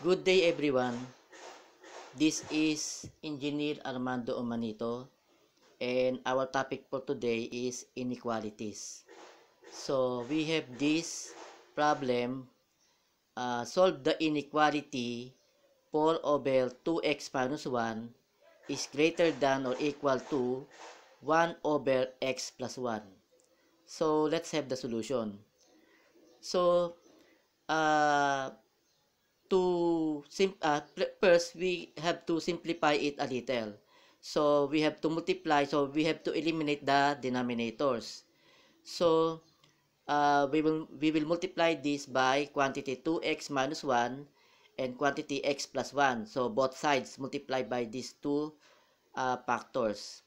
Good day everyone. This is Engineer Armando Omanito and our topic for today is inequalities. So we have this problem, solve the inequality 4 over 2x minus 1 is greater than or equal to 1 over x plus 1. So let's have the solution. So uh, first we have to simplify it a little. So we have to multiply, so we have to eliminate the denominators. So we will multiply this by quantity 2x minus 1 and quantity x plus 1. So both sides multiply by these two factors.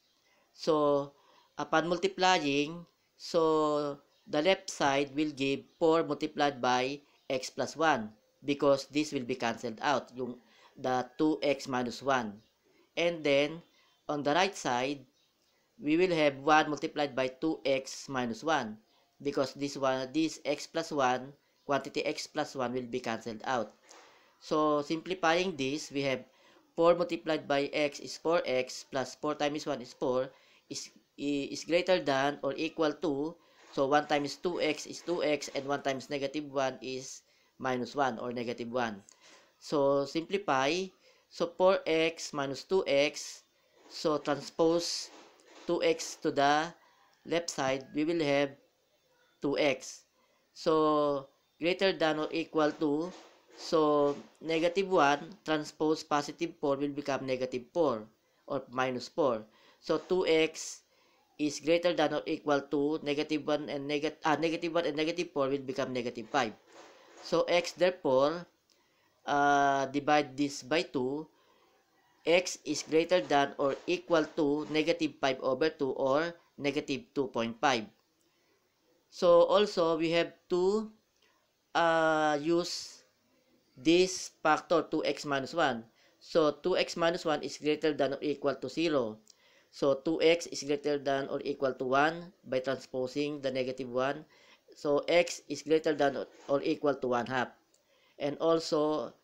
So upon multiplying, so the left side will give 4 multiplied by x plus 1 because this will be cancelled out, yung the 2x minus 1. And then on the right side, we will have 1 multiplied by 2x minus 1 because this x plus 1, quantity x plus 1 will be cancelled out. So simplifying this, we have 4 multiplied by x is 4x plus 4 times 1 is 4 is greater than or equal to, so 1 times 2x is 2x and 1 times negative 1 is minus 1 or negative 1. So simplify, so 4x minus 2x, so transpose 2x to the left side, we will have 2x. So greater than or equal to, so negative 1 transpose positive 4 will become negative 4 or minus 4. So 2x is greater than or equal to negative 1 and negative 1 and negative 4 will become negative 5. So x therefore, divide this by 2, x is greater than or equal to negative 5 over 2 or negative 2.5. So also we have to use this factor 2x minus 1. So 2x minus 1 is greater than or equal to 0. So 2x is greater than or equal to 1 by transposing the negative 1. So x is greater than or equal to 1 half. And also,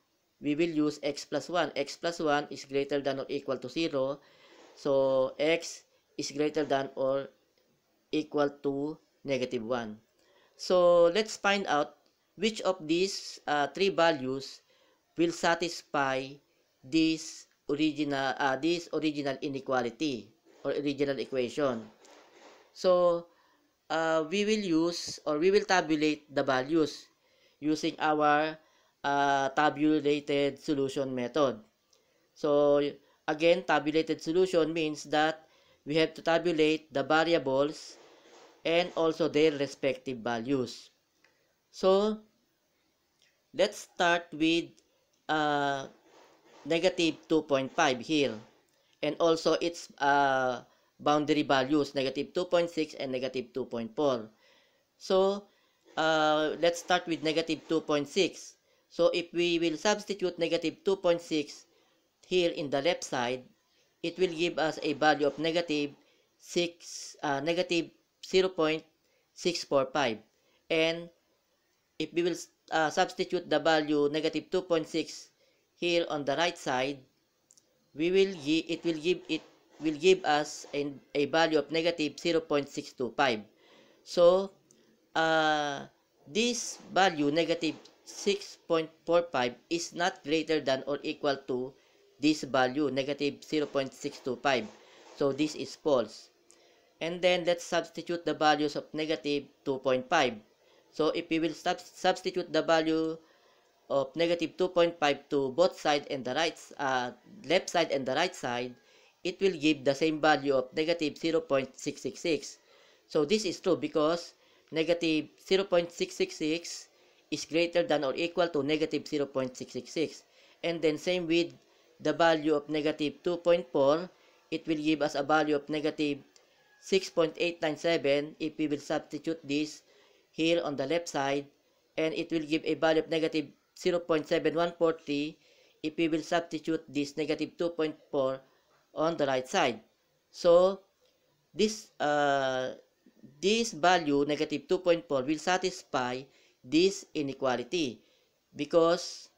we will use x plus 1. X plus 1 is greater than or equal to 0. So x is greater than or equal to negative 1. So let's find out which of these three values will satisfy this original inequality or original equation. So we will tabulate the values using our tabulated solution method. So again, tabulated solution means that we have to tabulate the variables and also their respective values. So let's start with negative 2.5 here, and also its boundary values, negative 2.6 and negative 2.4. So let's start with negative 2.6. So if we will substitute negative 2.6 here in the left side, it will give us a value of negative 0.645. And if we will substitute the value negative 2.6 here on the right side, it will give us a value of negative 0.625. So this value negative 6.45 is not greater than or equal to this value negative 0.625. So this is false. And then let's substitute the values of negative 2.5. So if we will substitute the value of negative 2.5 to both sides and the left side and the right side, it will give the same value of negative 0.666. So this is true because negative 0.666 is greater than or equal to negative 0.666. And then same with the value of negative 2.4, it will give us a value of negative 6.897 if we will substitute this here on the left side, and it will give a value of negative 0.7140 if we will substitute this negative 2.4 on the right side. So this value negative 2.4 will satisfy this inequality because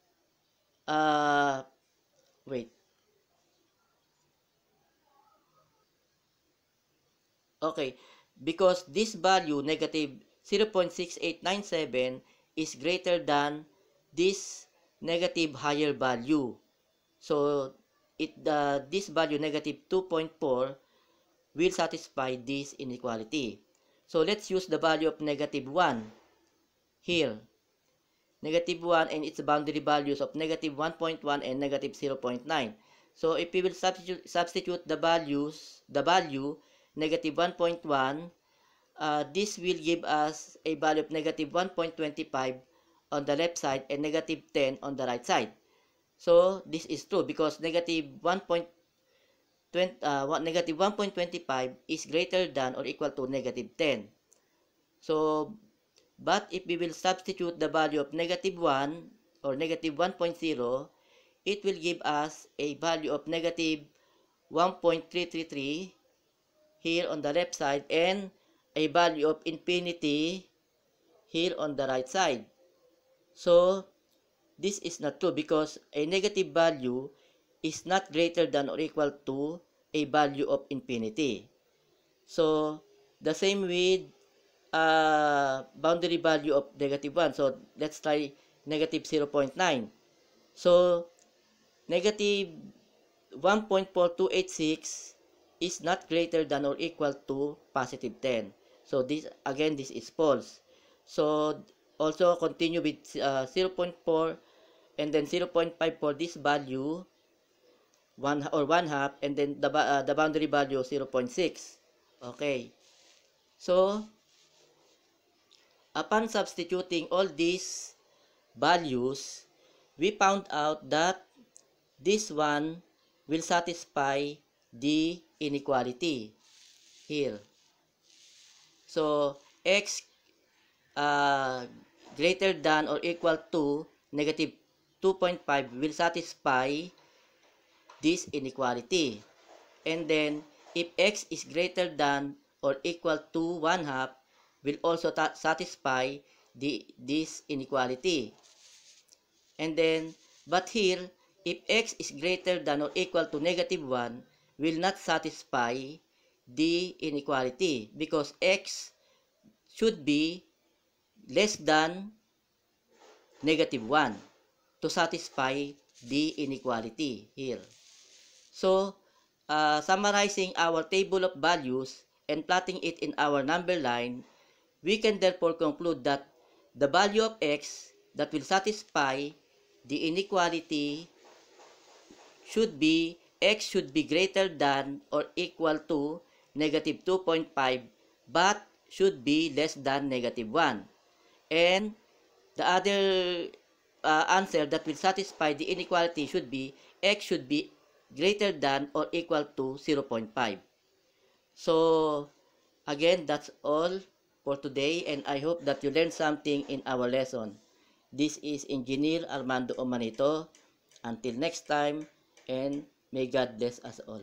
wait. Okay, because this value, negative 0.6897, is greater than this negative higher value. So, this value, negative 2.4, will satisfy this inequality. So, let's use the value of negative 1 here. Negative 1 and its boundary values of negative 1.1 and negative 0.9. So, if we will substitute the value negative 1.1, this will give us a value of negative 1.25 on the left side and negative 10 on the right side. So, this is true because negative 1.25 is greater than or equal to negative 10. So, but if we will substitute the value of negative 1 or negative 1.0, it will give us a value of negative 1.333 here on the left side and a value of infinity here on the right side. So, this is not true because a negative value is not greater than or equal to a value of infinity. So, the same with boundary value of negative 1. So, let's try negative 0.9. So, negative 1.4286 is not greater than or equal to positive 10. So, this is false. So, also continue with 0.4 and then 0.5 for this value, 1/2, and then the boundary value 0.6. Okay. So, upon substituting all these values, we found out that this one will satisfy the inequality here. So, x greater than or equal to negative 2.5 will satisfy this inequality. And then, if x is greater than or equal to 1/2, will also satisfy this inequality. And then, but here, if x is greater than or equal to negative 1, will not satisfy the inequality because x should be less than negative 1 to satisfy the inequality here. So, summarizing our table of values and plotting it in our number line, we can therefore conclude that the value of x that will satisfy the inequality should be x should be greater than or equal to negative 2.5 but should be less than negative 1. And the other answer that will satisfy the inequality should be x should be greater than or equal to 0.5. So, again, that's all for today and I hope that you learned something in our lesson. This is Engineer Armando Omanito. Until next time, and may God bless us all.